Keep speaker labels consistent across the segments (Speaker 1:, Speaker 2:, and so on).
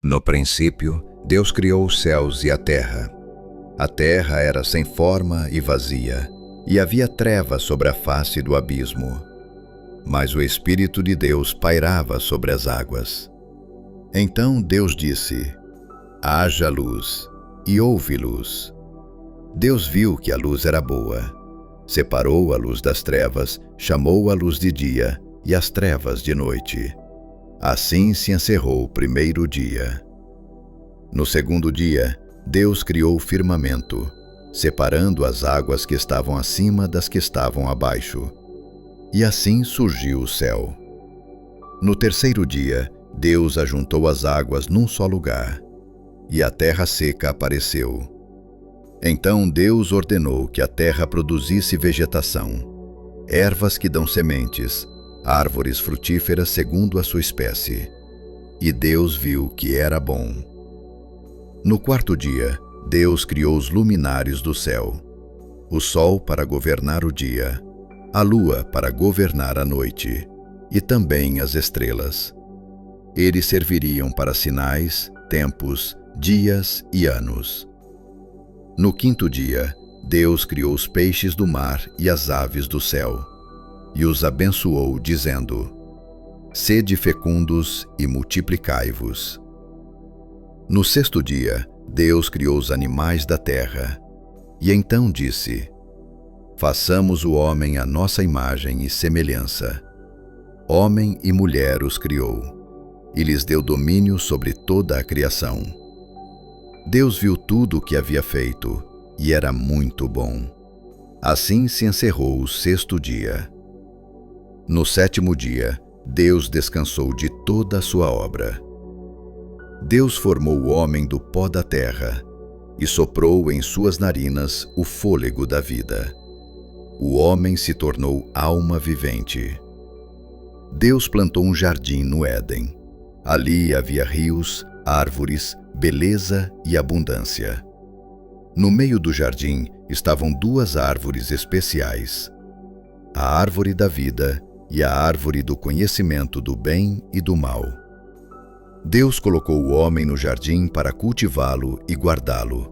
Speaker 1: No princípio, Deus criou os céus e a terra. A terra era sem forma e vazia, e havia trevas sobre a face do abismo. Mas o Espírito de Deus pairava sobre as águas. Então Deus disse: haja luz, e houve luz. Deus viu que a luz era boa. Separou a luz das trevas, chamou a luz de dia e as trevas de noite. Assim se encerrou o primeiro dia. No segundo dia, Deus criou o firmamento, separando as águas que estavam acima das que estavam abaixo. E assim surgiu o céu. No terceiro dia, Deus ajuntou as águas num só lugar, e a terra seca apareceu. Então Deus ordenou que a terra produzisse vegetação, ervas que dão sementes, árvores frutíferas segundo a sua espécie. E Deus viu que era bom. No quarto dia, Deus criou os luminares do céu, o sol para governar o dia, a lua para governar a noite, e também as estrelas. Eles serviriam para sinais, tempos, dias e anos. No quinto dia, Deus criou os peixes do mar e as aves do céu, e os abençoou, dizendo: sede fecundos e multiplicai-vos. No sexto dia, Deus criou os animais da terra, e então disse: façamos o homem à nossa imagem e semelhança. Homem e mulher os criou, e lhes deu domínio sobre toda a criação. Deus viu tudo o que havia feito, e era muito bom. Assim se encerrou o sexto dia. No sétimo dia, Deus descansou de toda a sua obra. Deus formou o homem do pó da terra e soprou em suas narinas o fôlego da vida. O homem se tornou alma vivente. Deus plantou um jardim no Éden. Ali havia rios, árvores, beleza e abundância. No meio do jardim estavam duas árvores especiais: a árvore da vida e a árvore do conhecimento do bem e do mal. Deus colocou o homem no jardim para cultivá-lo e guardá-lo,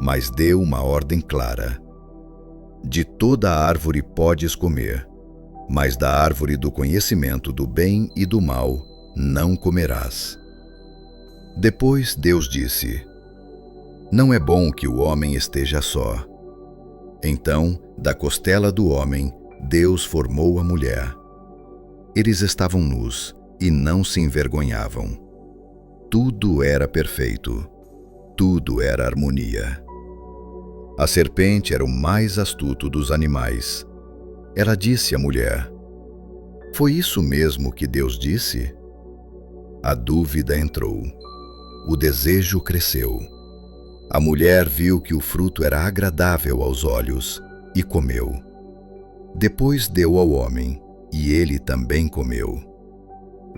Speaker 1: mas deu uma ordem clara: de toda a árvore podes comer, mas da árvore do conhecimento do bem e do mal não comerás. Depois Deus disse: não é bom que o homem esteja só. Então, da costela do homem, Deus formou a mulher. Eles estavam nus e não se envergonhavam. Tudo era perfeito, tudo era harmonia. A serpente era o mais astuto dos animais. Ela disse à mulher: foi isso mesmo que Deus disse? A dúvida entrou. O desejo cresceu. A mulher viu que o fruto era agradável aos olhos e comeu. Depois deu ao homem, e ele também comeu.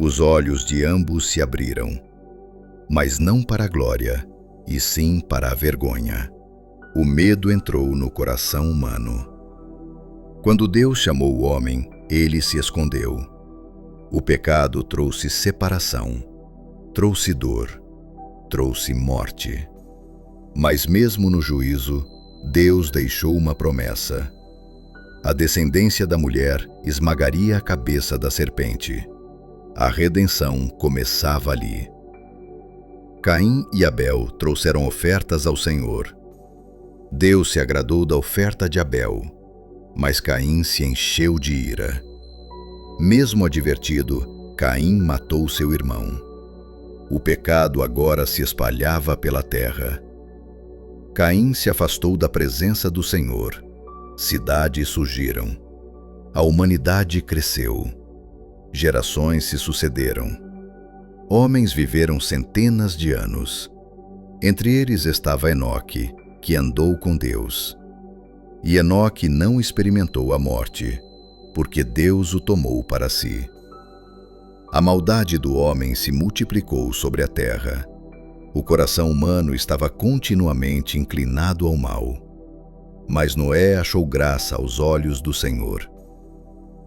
Speaker 1: Os olhos de ambos se abriram, mas não para a glória, e sim para a vergonha. O medo entrou no coração humano. Quando Deus chamou o homem, ele se escondeu. O pecado trouxe separação, trouxe dor, trouxe morte. Mas mesmo no juízo, Deus deixou uma promessa: a descendência da mulher esmagaria a cabeça da serpente. A redenção começava ali. Caim e Abel trouxeram ofertas ao Senhor. Deus se agradou da oferta de Abel, mas Caim se encheu de ira. Mesmo advertido, Caim matou seu irmão. O pecado agora se espalhava pela terra. Caim se afastou da presença do Senhor. Cidades surgiram. A humanidade cresceu. Gerações se sucederam. Homens viveram centenas de anos. Entre eles estava Enoque, que andou com Deus. E Enoque não experimentou a morte, porque Deus o tomou para si. A maldade do homem se multiplicou sobre a terra. O coração humano estava continuamente inclinado ao mal. Mas Noé achou graça aos olhos do Senhor.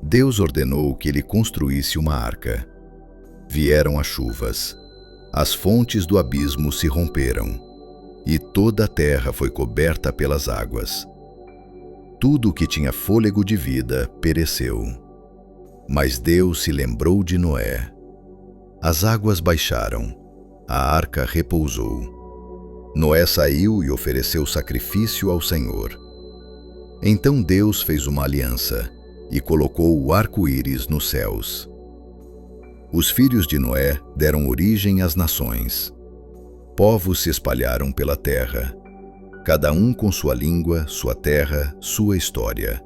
Speaker 1: Deus ordenou que ele construísse uma arca. Vieram as chuvas. as fontes do abismo se romperam, e toda a terra foi coberta pelas águas. Tudo o que tinha fôlego de vida pereceu. Mas Deus se lembrou de Noé. As águas baixaram, a arca repousou. Noé saiu e ofereceu sacrifício ao Senhor. Então Deus fez uma aliança e colocou o arco-íris nos céus. Os filhos de Noé deram origem às nações. Povos se espalharam pela terra, cada um com sua língua, sua terra, sua história.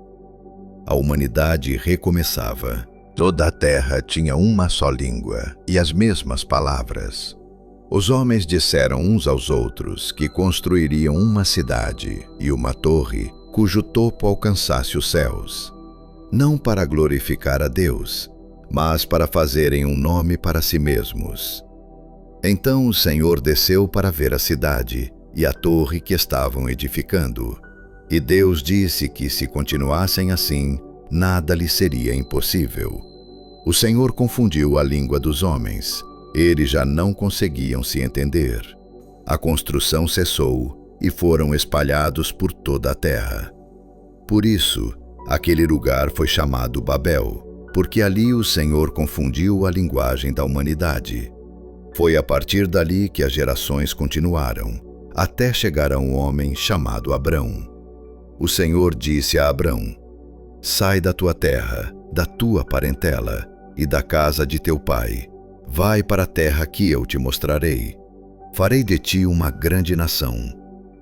Speaker 1: A humanidade recomeçava. Toda a terra tinha uma só língua e as mesmas palavras. Os homens disseram uns aos outros que construiriam uma cidade e uma torre cujo topo alcançasse os céus, não para glorificar a Deus, mas para fazerem um nome para si mesmos. Então o Senhor desceu para ver a cidade e a torre que estavam edificando. E Deus disse que, se continuassem assim, nada lhe seria impossível. O Senhor confundiu a língua dos homens. Eles já não conseguiam se entender. A construção cessou e foram espalhados por toda a terra. Por isso, aquele lugar foi chamado Babel, porque ali o Senhor confundiu a linguagem da humanidade. Foi a partir dali que as gerações continuaram, até chegar a um homem chamado Abrão. O Senhor disse a Abrão: sai da tua terra, da tua parentela e da casa de teu pai. Vai para a terra que eu te mostrarei. Farei de ti uma grande nação.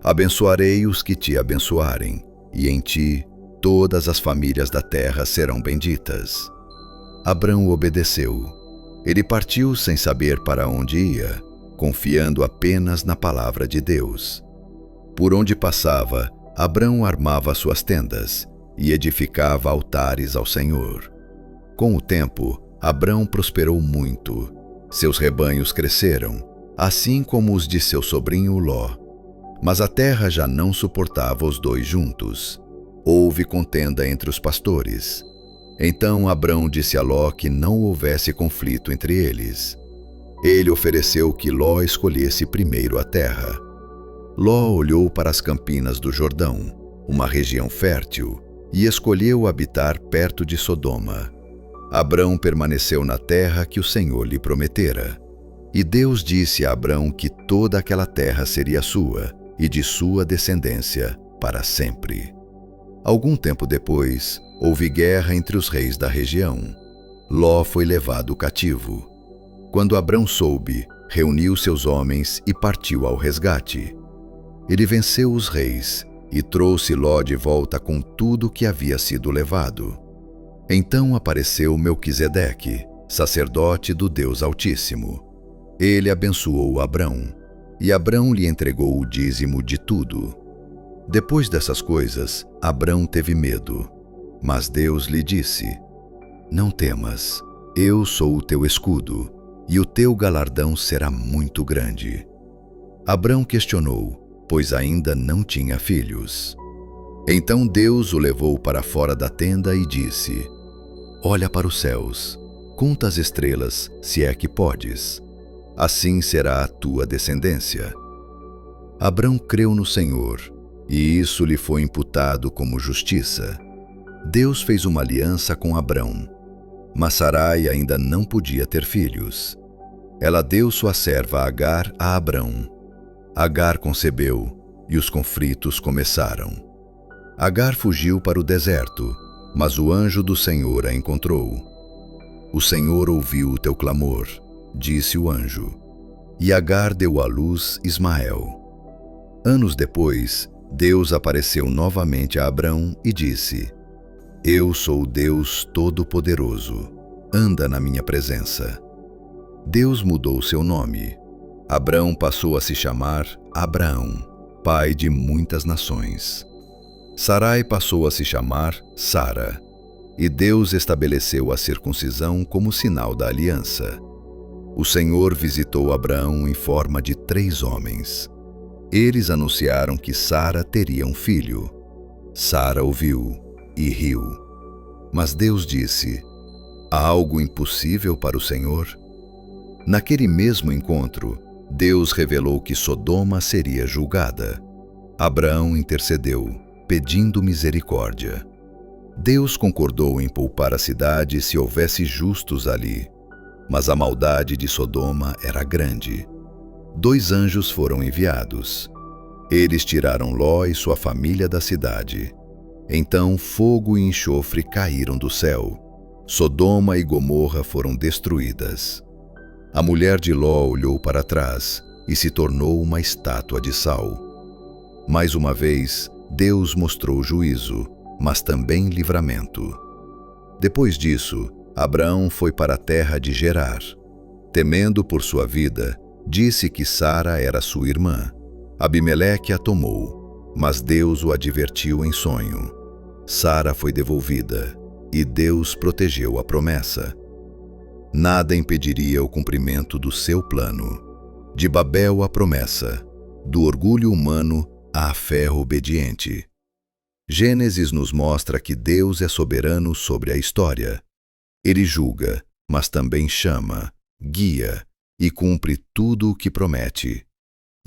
Speaker 1: Abençoarei os que te abençoarem, e em ti todas as famílias da terra serão benditas. Abrão obedeceu. Ele partiu sem saber para onde ia, confiando apenas na palavra de Deus. Por onde passava, Abrão armava suas tendas e edificava altares ao Senhor. Com o tempo, Abrão prosperou muito. Seus rebanhos cresceram, assim como os de seu sobrinho Ló. Mas a terra já não suportava os dois juntos. Houve contenda entre os pastores. Então Abrão disse a Ló que não houvesse conflito entre eles. Ele ofereceu que Ló escolhesse primeiro a terra. Ló olhou para as campinas do Jordão, uma região fértil, e escolheu habitar perto de Sodoma. Abrão permaneceu na terra que o Senhor lhe prometera. E Deus disse a Abrão que toda aquela terra seria sua e de sua descendência para sempre. Algum tempo depois, houve guerra entre os reis da região. Ló foi levado cativo. Quando Abrão soube, reuniu seus homens e partiu ao resgate. Ele venceu os reis e trouxe Ló de volta com tudo que havia sido levado. Então apareceu Melquisedeque, sacerdote do Deus Altíssimo. Ele abençoou Abrão, e Abrão lhe entregou o dízimo de tudo. Depois dessas coisas, Abrão teve medo, mas Deus lhe disse: não temas, eu sou o teu escudo, e o teu galardão será muito grande. Abrão questionou, pois ainda não tinha filhos. Então Deus o levou para fora da tenda e disse: olha para os céus, conta as estrelas, se é que podes. Assim será a tua descendência. Abrão creu no Senhor, e isso lhe foi imputado como justiça. Deus fez uma aliança com Abrão, mas Sarai ainda não podia ter filhos. Ela deu sua serva Agar a Abrão. Agar concebeu, e os conflitos começaram. Agar fugiu para o deserto, mas o anjo do Senhor a encontrou. O Senhor ouviu o teu clamor, disse o anjo, e Agar deu à luz Ismael. Anos depois, Deus apareceu novamente a Abrão e disse: eu sou o Deus Todo-Poderoso, anda na minha presença. Deus mudou seu nome. Abrão passou a se chamar Abraão, pai de muitas nações. Sarai passou a se chamar Sara, e Deus estabeleceu a circuncisão como sinal da aliança. O Senhor visitou Abraão em forma de 3 homens. Eles anunciaram que Sara teria um filho. Sara ouviu e riu. Mas Deus disse: há algo impossível para o Senhor? Naquele mesmo encontro, Deus revelou que Sodoma seria julgada. Abraão intercedeu, pedindo misericórdia. Deus concordou em poupar a cidade se houvesse justos ali, mas a maldade de Sodoma era grande. 2 anjos foram enviados. Eles tiraram Ló e sua família da cidade. Então fogo e enxofre caíram do céu. Sodoma e Gomorra foram destruídas. A mulher de Ló olhou para trás e se tornou uma estátua de sal. Mais uma vez, Deus mostrou juízo, mas também livramento. Depois disso, Abraão foi para a terra de Gerar. Temendo por sua vida, disse que Sara era sua irmã. Abimeleque a tomou, mas Deus o advertiu em sonho. Sara foi devolvida, e Deus protegeu a promessa. Nada impediria o cumprimento do seu plano. De Babel à promessa, do orgulho humano à fé obediente. Gênesis nos mostra que Deus é soberano sobre a história. Ele julga, mas também chama, guia e cumpre tudo o que promete.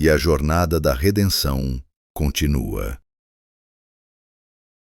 Speaker 1: E a jornada da redenção continua.